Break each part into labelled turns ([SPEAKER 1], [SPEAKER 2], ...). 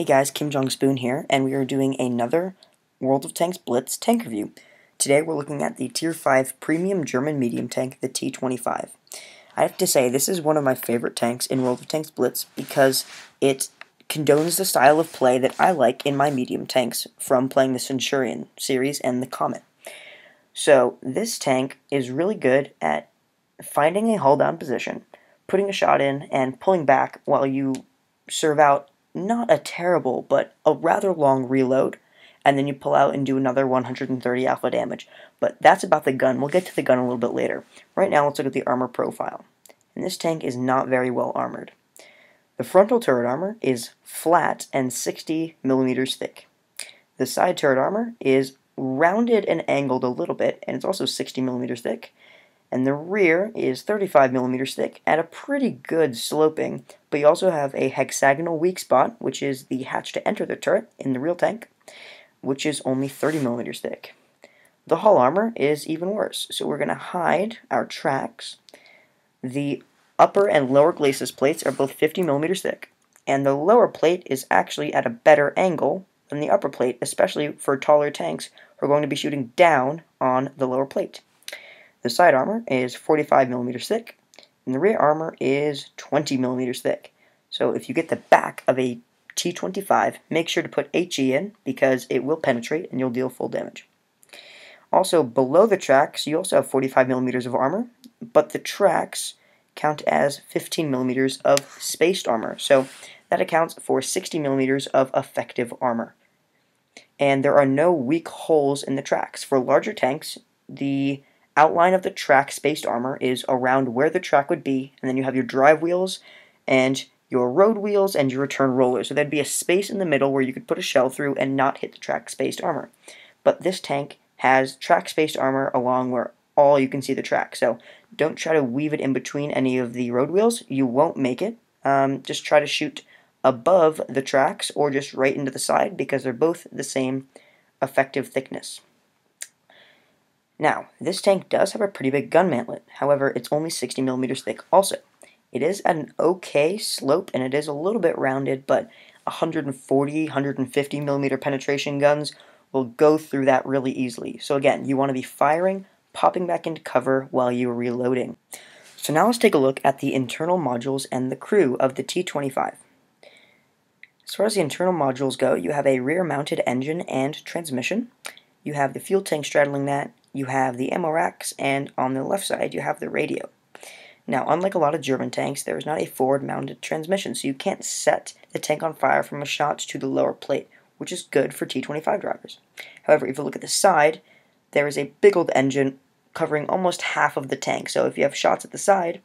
[SPEAKER 1] Hey guys, Kim Jong Spoon here, and we are doing another World of Tanks Blitz tank review. Today we're looking at the Tier 5 Premium German Medium Tank, the T-25. I have to say, this is one of my favorite tanks in World of Tanks Blitz because it condones the style of play that I like in my medium tanks from playing the Centurion series and the Comet. So, this tank is really good at finding a hull-down position, putting a shot in, and pulling back while you serve out not a terrible, but a rather long reload, and then you pull out and do another 130 alpha damage. But that's about the gun. We'll get to the gun a little bit later. Right now, let's look at the armor profile. And this tank is not very well armored. The frontal turret armor is flat and 60 millimeters thick. The side turret armor is rounded and angled a little bit, and it's also 60 millimeters thick. And the rear is 35 millimeters thick at a pretty good sloping, but you also have a hexagonal weak spot, which is the hatch to enter the turret in the real tank, which is only 30 millimeters thick. The hull armor is even worse, so we're going to hide our tracks. The upper and lower glacis plates are both 50 millimeters thick, and the lower plate is actually at a better angle than the upper plate, especially for taller tanks who are going to be shooting down on the lower plate. The side armor is 45 millimeters thick, and the rear armor is 20 millimeters thick. So if you get the back of a T-25, make sure to put HE in, because it will penetrate and you'll deal full damage. Also, below the tracks, you also have 45 millimeters of armor, but the tracks count as 15 millimeters of spaced armor, so that accounts for 60 millimeters of effective armor. And there are no weak holes in the tracks. For larger tanks, the outline of the track spaced armor is around where the track would be, and then you have your drive wheels and your road wheels and your return roller. So there'd be a space in the middle where you could put a shell through and not hit the track spaced armor. But this tank has track spaced armor along where all you can see the track. So don't try to weave it in between any of the road wheels. You won't make it. Just try to shoot above the tracks or just right into the side, because they're both the same effective thickness. Now, this tank does have a pretty big gun mantlet, however, it's only 60 millimeters thick also. It is at an okay slope, and it is a little bit rounded, but 140, 150 millimeter penetration guns will go through that really easily. So again, you want to be firing, popping back into cover while you're reloading. So now let's take a look at the internal modules and the crew of the T-25. As far as the internal modules go, you have a rear-mounted engine and transmission. You have the fuel tank straddling that. You have the ammo racks, and on the left side you have the radio. Now, unlike a lot of German tanks, there is not a forward-mounted transmission, so you can't set the tank on fire from a shot to the lower plate, which is good for T-25 drivers. However, if you look at the side, there is a big old engine covering almost half of the tank, so if you have shots at the side,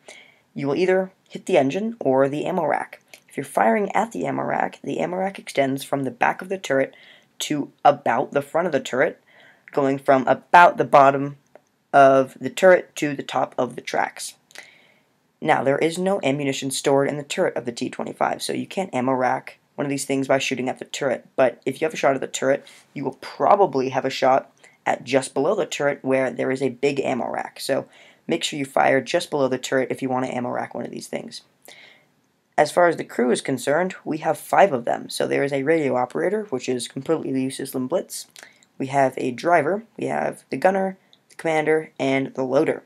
[SPEAKER 1] you will either hit the engine or the ammo rack. If you're firing at the ammo rack extends from the back of the turret to about the front of the turret, going from about the bottom of the turret to the top of the tracks. Now, there is no ammunition stored in the turret of the T-25, so you can't ammo rack one of these things by shooting at the turret, but if you have a shot at the turret, you will probably have a shot at just below the turret where there is a big ammo rack, so make sure you fire just below the turret if you want to ammo rack one of these things. As far as the crew is concerned, we have 5 of them, so there is a radio operator, which is completely useless in Blitz. We have a driver, we have the gunner, the commander, and the loader.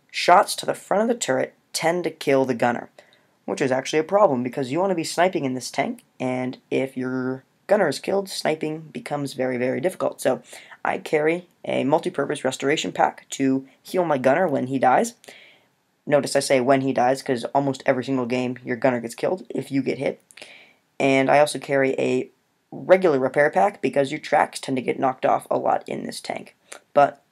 [SPEAKER 1] Shots to the front of the turret tend to kill the gunner, which is actually a problem because you want to be sniping in this tank, and if your gunner is killed, sniping becomes very, very difficult. So I carry a multi-purpose restoration pack to heal my gunner when he dies. Notice I say when he dies because almost every single game your gunner gets killed if you get hit. And I also carry a regular repair pack because your tracks tend to get knocked off a lot in this tank. But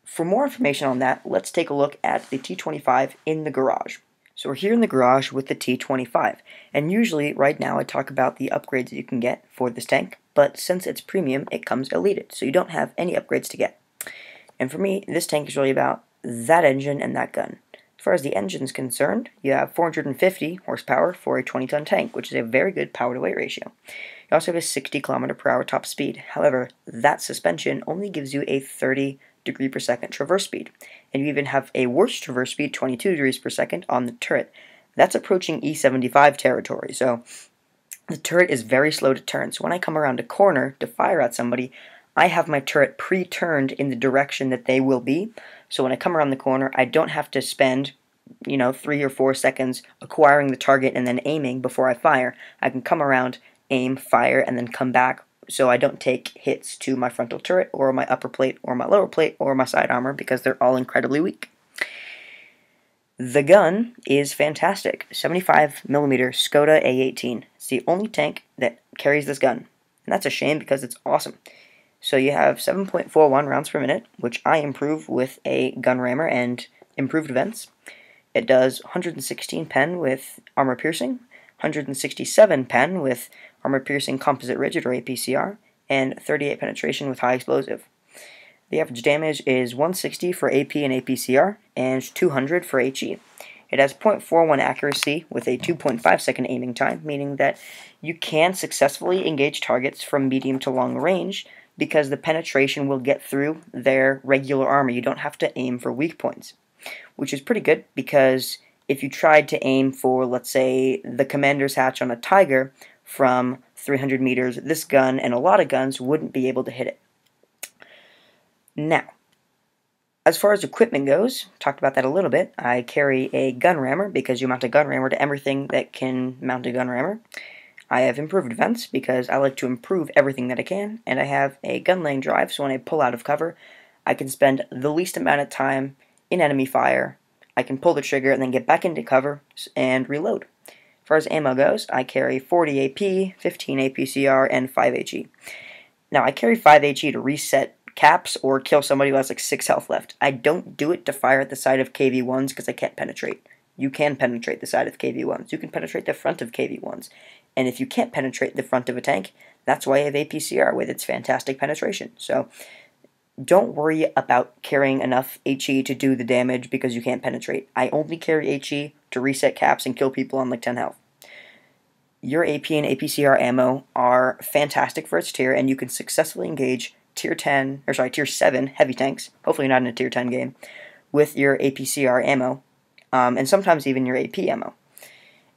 [SPEAKER 1] for more information on that, let's take a look at the T-25 in the garage. So we're here in the garage with the T-25, and usually right now I talk about the upgrades that you can get for this tank, but since it's premium, it comes elite, so you don't have any upgrades to get. And for me, this tank is really about that engine and that gun. As far as the engine is concerned, you have 450 horsepower for a 20-ton tank, which is a very good power-to-weight ratio. You also have a 60 km/h top speed. However, that suspension only gives you a 30 degree per second traverse speed, and you even have a worse traverse speed, 22 degrees per second, on the turret. That's approaching E75 territory, so the turret is very slow to turn, so when I come around a corner to fire at somebody, I have my turret pre-turned in the direction that they will be, so when I come around the corner, I don't have to spend 3 or 4 seconds acquiring the target and then aiming before I fire. I can come around, aim, fire, and then come back, so I don't take hits to my frontal turret or my upper plate or my lower plate or my side armor because they're all incredibly weak. The gun is fantastic. 75mm Skoda A18. It's the only tank that carries this gun, and that's a shame because it's awesome. So you have 7.41 rounds per minute, which I improve with a gun rammer and improved vents. It does 116 pen with armor piercing, 167 pen with armor piercing composite rigid or APCR, and 38 penetration with high explosive. The average damage is 160 for AP and APCR, and 200 for HE. It has 0.41 accuracy with a 2.5 second aiming time, meaning that you can successfully engage targets from medium to long range because the penetration will get through their regular armor. You don't have to aim for weak points, which is pretty good because if you tried to aim for, let's say, the commander's hatch on a Tiger from 300 meters, this gun and a lot of guns wouldn't be able to hit it. Now, as far as equipment goes, talked about that a little bit. I carry a gun rammer because you mount a gun rammer to everything that can mount a gun rammer. I have improved vents because I like to improve everything that I can, and I have a gun lane drive, so when I pull out of cover, I can spend the least amount of time in enemy fire. I can pull the trigger and then get back into cover and reload. As far as ammo goes, I carry 40 AP, 15 APCR, and 5 HE. Now, I carry 5 HE to reset caps or kill somebody who has like 6 health left. I don't do it to fire at the side of KV-1s because I can't penetrate. You can penetrate the side of KV-1s. You can penetrate the front of KV-1s. And if you can't penetrate the front of a tank, that's why I have APCR with its fantastic penetration. So don't worry about carrying enough HE to do the damage because you can't penetrate. I only carry HE to reset caps and kill people on like 10 health. Your AP and APCR ammo are fantastic for its tier, and you can successfully engage tier 7 heavy tanks, hopefully not in a tier 10 game, with your APCR ammo, and sometimes even your AP ammo.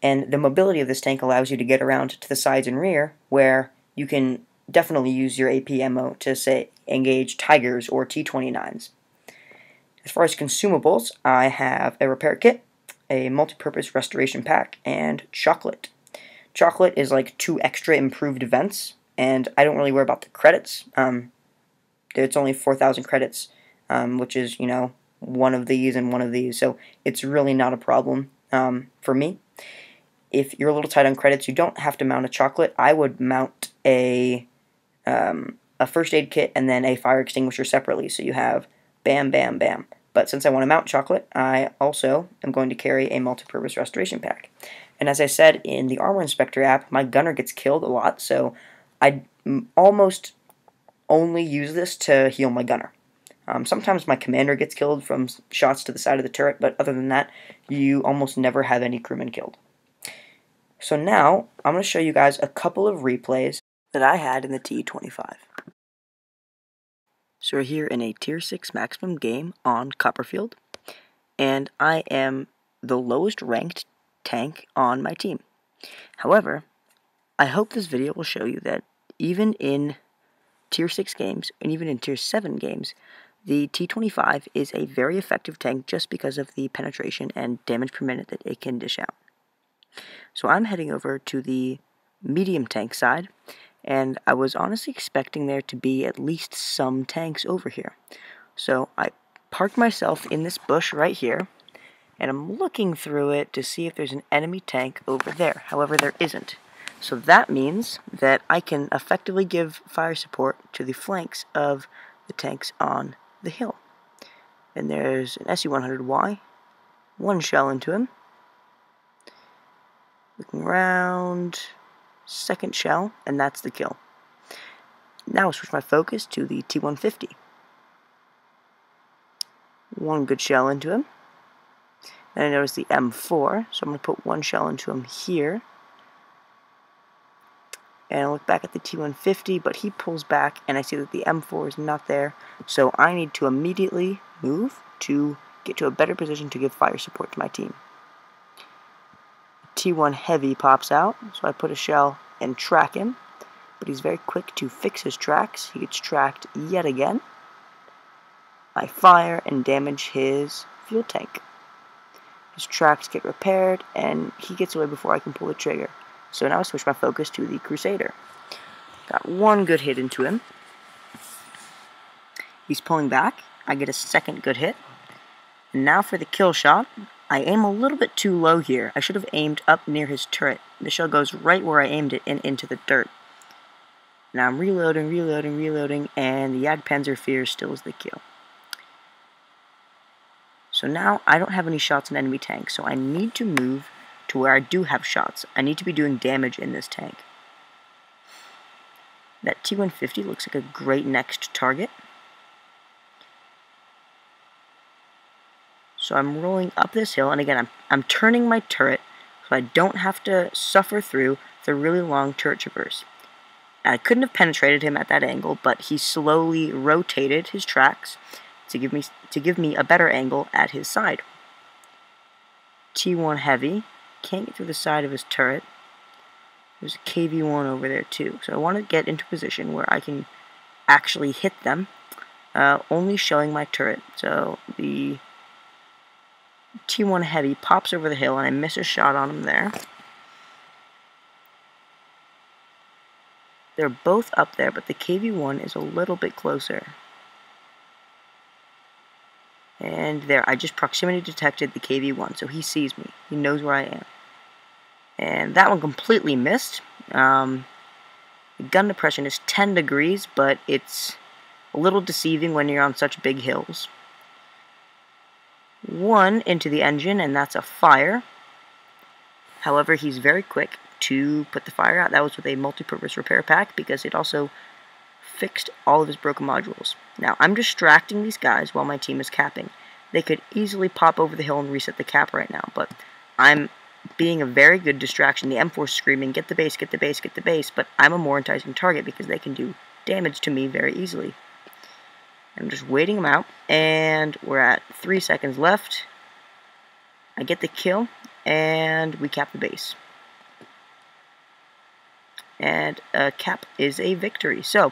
[SPEAKER 1] And the mobility of this tank allows you to get around to the sides and rear, where you can definitely use your AP ammo to, say, engage Tigers or T-29s. As far as consumables, I have a repair kit, a multi-purpose restoration pack, and chocolate. Chocolate is like 2 extra improved vents, and I don't really worry about the credits. It's only 4,000 credits, which is, one of these and one of these, so it's really not a problem for me. If you're a little tight on credits, you don't have to mount a chocolate. I would mount a first aid kit and then a fire extinguisher separately, so you have bam, bam, bam. But since I want to mount chocolate, I also am going to carry a multi-purpose restoration pack. And as I said in the Armor Inspector app, my gunner gets killed a lot, so I almost only use this to heal my gunner. Sometimes my commander gets killed from shots to the side of the turret, but other than that, you almost never have any crewmen killed. So now, I'm going to show you guys a couple of replays that I had in the T-25. So we're here in a Tier 6 maximum game on Copperfield, and I am the lowest ranked tank on my team. However, I hope this video will show you that even in Tier 6 games, and even in Tier 7 games, the T-25 is a very effective tank just because of the penetration and damage per minute that it can dish out. So I'm heading over to the medium tank side, and I was honestly expecting there to be at least some tanks over here. So I parked myself in this bush right here, and I'm looking through it to see if there's an enemy tank over there. However, there isn't. So that means that I can effectively give fire support to the flanks of the tanks on the hill. And there's an SU-100Y, 1 shell into him. Looking around, 2nd shell, and that's the kill. Now I'll switch my focus to the T-150. 1 good shell into him. Then I notice the M4, so I'm going to put 1 shell into him here. And I look back at the T-150, but he pulls back, and I see that the M4 is not there, so I need to immediately move to get to a better position to give fire support to my team. T1 Heavy pops out, so I put a shell and track him, but he's very quick to fix his tracks. He gets tracked yet again. I fire and damage his fuel tank. His tracks get repaired, and he gets away before I can pull the trigger. So now I switch my focus to the Crusader. Got one good hit into him. He's pulling back. I get a second good hit. And now for the kill shot. I aim a little bit too low here. I should have aimed up near his turret. The shell goes right where I aimed it and into the dirt. Now I'm reloading, and the Jagdpanzerfear still is the kill. So now I don't have any shots in enemy tank, so I need to move to where I do have shots. I need to be doing damage in this tank. That T-150 looks like a great next target. So I'm rolling up this hill, and again, I'm turning my turret so I don't have to suffer through the really long turret traverse. I couldn't have penetrated him at that angle, but he slowly rotated his tracks to give me a better angle at his side. T1 Heavy can't get through the side of his turret. There's a KV-1 over there too, so I want to get into position where I can actually hit them, only showing my turret. So the T1 Heavy pops over the hill, and I miss a shot on him there. They're both up there, but the KV-1 is a little bit closer. And there, I just proximity detected the KV-1, so he sees me. He knows where I am. And that one completely missed. The gun depression is 10 degrees, but it's a little deceiving when you're on such big hills. One into the engine, and that's a fire. However, he's very quick to put the fire out. That was with a multi-purpose repair pack, because it also fixed all of his broken modules. Now, I'm distracting these guys while my team is capping. They could easily pop over the hill and reset the cap right now, but I'm being a very good distraction. The M4 is screaming, get the base, get the base, get the base, but I'm a more enticing target because they can do damage to me very easily. I'm just waiting them out, and we're at 3 seconds left. I get the kill, and we cap the base. And a cap is a victory. So,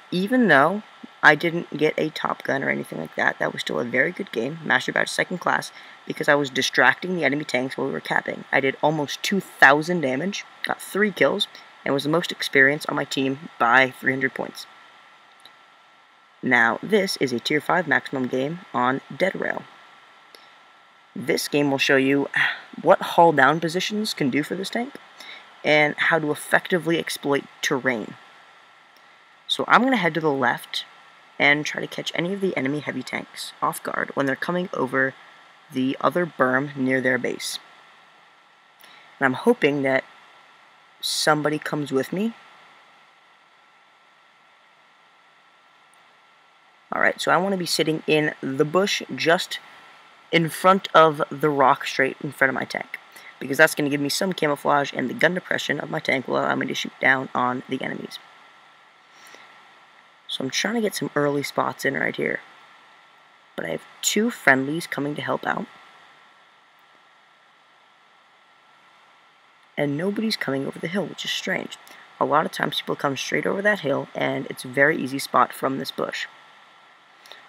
[SPEAKER 1] even though I didn't get a top gun or anything like that, that was still a very good game, Master Badge 2nd class, because I was distracting the enemy tanks while we were capping. I did almost 2,000 damage, got 3 kills, and was the most experienced on my team by 300 points. Now, this is a Tier 5 maximum game on Dead Rail. This game will show you what hull down positions can do for this tank, and how to effectively exploit terrain. So I'm going to head to the left and try to catch any of the enemy heavy tanks off guard when they're coming over the other berm near their base. And I'm hoping that somebody comes with me. Alright, so I want to be sitting in the bush just in front of the rock straight in front of my tank, because that's going to give me some camouflage, and the gun depression of my tank will allow me to shoot down on the enemies. So I'm trying to get some early spots in right here. But I have 2 friendlies coming to help out. And nobody's coming over the hill, which is strange. A lot of times people come straight over that hill, and it's a very easy spot from this bush.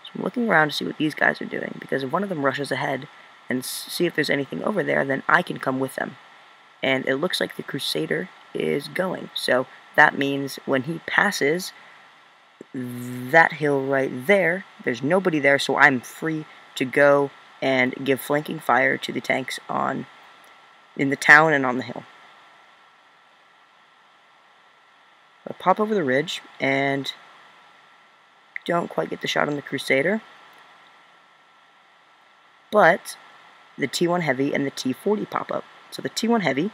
[SPEAKER 1] So I'm looking around to see what these guys are doing, because if one of them rushes ahead and see if there's anything over there, then I can come with them. And it looks like the Crusader is going. So that means when he passes that hill right there, there's nobody there, so I'm free to go and give flanking fire to the tanks in the town and on the hill. I pop over the ridge and don't quite get the shot on the Crusader, but the T1 Heavy and the T40 pop up. So the T1 Heavy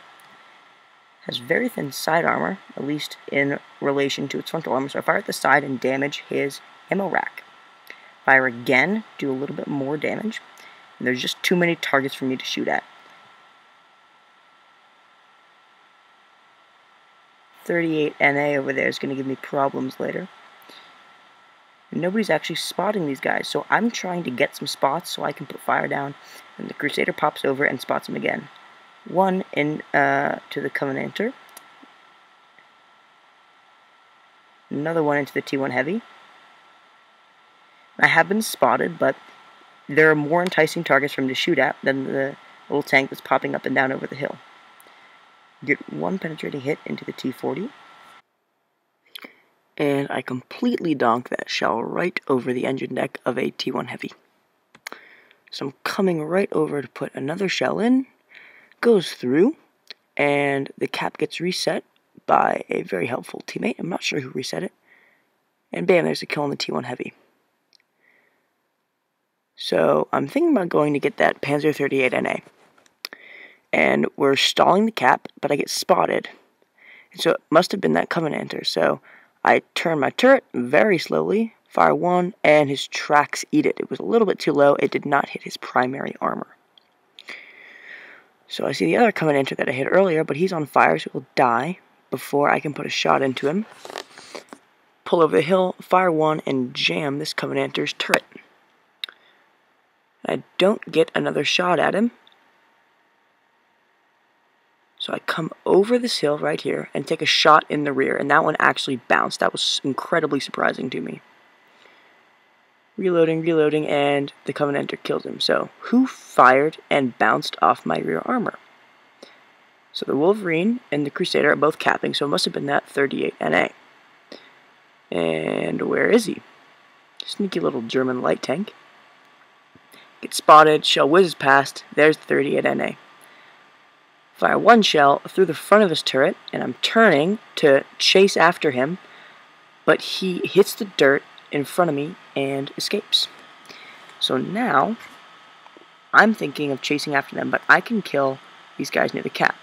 [SPEAKER 1] has very thin side armor, at least in relation to its frontal armor, so I fire at the side and damage his ammo rack. Fire again, do a little bit more damage, and there's just too many targets for me to shoot at. 38 NA over there is going to give me problems later. Nobody's actually spotting these guys, so I'm trying to get some spots so I can put fire down, and the Crusader pops over and spots him again. One in to the Covenanter, Another one into the T1 Heavy. I have been spotted, but there are more enticing targets for him to shoot at than the little tank that's popping up and down over the hill. Get one penetrating hit into the T40. And I completely donk that shell right over the engine deck of a T1 Heavy. So I'm coming right over to put another shell in, goes through, and the cap gets reset by a very helpful teammate. I'm not sure who reset it. And bam, there's a kill on the T1 Heavy. So I'm thinking about going to get that Panzer 38 NA. And we're stalling the cap, but I get spotted. And so it must have been that Covenanter. So I turn my turret very slowly, fire one, and his tracks eat it. It was a little bit too low. It did not hit his primary armor. So I see the other Covenanter that I hit earlier, but he's on fire, so he'll die before I can put a shot into him. Pull over the hill, fire one, and jam this Covenanter's turret. I don't get another shot at him. So I come over this hill right here and take a shot in the rear, and that one actually bounced. That was incredibly surprising to me. Reloading, and the Covenanter kills him. So, who fired and bounced off my rear armor? So the Wolverine and the Crusader are both capping, so it must have been that 38 NA. And where is he? Sneaky little German light tank. Gets spotted, shell whizzes past, there's the 38 NA. Fire one shell through the front of his turret, and I'm turning to chase after him, but he hits the dirt in front of me and escapes. So now, I'm thinking of chasing after them, but I can kill these guys near the cap.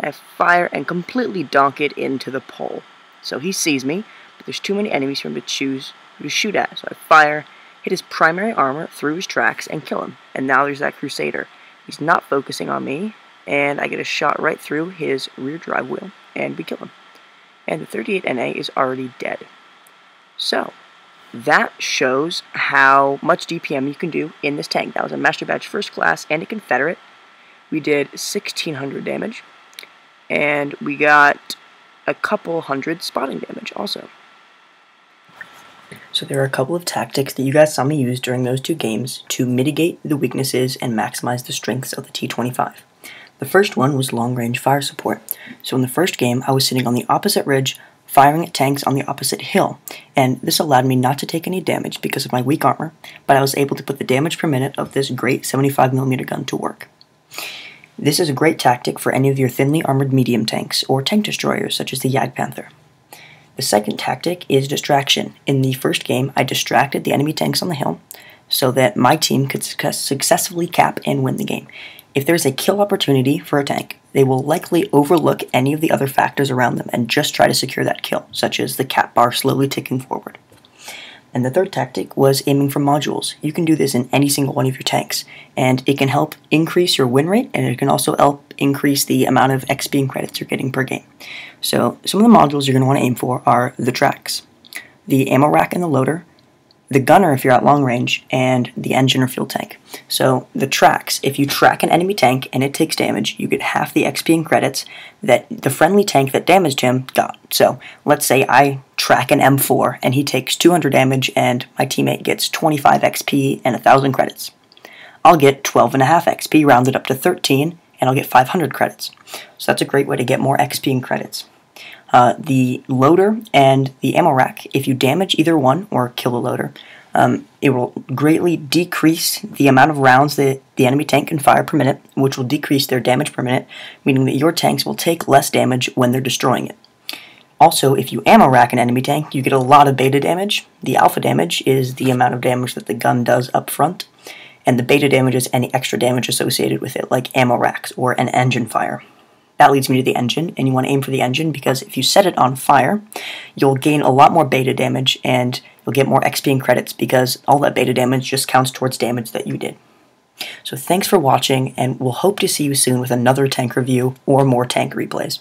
[SPEAKER 1] I fire and completely donk it into the pole. So he sees me, but there's too many enemies for him to choose who to shoot at. So I fire, hit his primary armor through his tracks, and kill him. And now there's that Crusader. He's not focusing on me, and I get a shot right through his rear drive wheel, and we kill him. And the 38 NA is already dead. So, that shows how much DPM you can do in this tank. That was a Master Badge First Class and a Confederate. We did 1,600 damage, and we got a couple hundred spotting damage also. So there are a couple of tactics that you guys saw me use during those two games to mitigate the weaknesses and maximize the strengths of the T-25. The first one was long-range fire support. So in the first game, I was sitting on the opposite ridge, firing at tanks on the opposite hill, and this allowed me not to take any damage because of my weak armor, but I was able to put the damage per minute of this great 75mm gun to work. This is a great tactic for any of your thinly armored medium tanks or tank destroyers such as the Jagdpanther. The second tactic is distraction. In the first game, I distracted the enemy tanks on the hill so that my team could successfully cap and win the game. If there's a kill opportunity for a tank, they will likely overlook any of the other factors around them and just try to secure that kill, such as the cap bar slowly ticking forward. And the third tactic was aiming for modules. You can do this in any single one of your tanks, and it can help increase your win rate, and it can also help increase the amount of XP and credits you're getting per game. So some of the modules you're going to want to aim for are the tracks, the ammo rack and the loader, the gunner if you're at long range, and the engine or fuel tank. So the tracks, if you track an enemy tank and it takes damage, you get half the XP and credits that the friendly tank that damaged him got. So let's say I track an M4 and he takes 200 damage and my teammate gets 25 XP and 1,000 credits. I'll get 12.5 XP rounded up to 13, and I'll get 500 credits. So that's a great way to get more XP and credits. The loader and the ammo rack, if you damage either one or kill the loader, it will greatly decrease the amount of rounds that the enemy tank can fire per minute, which will decrease their damage per minute, meaning that your tanks will take less damage when they're destroying it. Also, if you ammo rack an enemy tank, you get a lot of beta damage. The alpha damage is the amount of damage that the gun does up front, and the beta damage is any extra damage associated with it, like ammo racks or an engine fire. That leads me to the engine, and you want to aim for the engine because if you set it on fire, you'll gain a lot more beta damage and you'll get more XP and credits because all that beta damage just counts towards damage that you did. So thanks for watching, and we'll hope to see you soon with another tank review or more tank replays.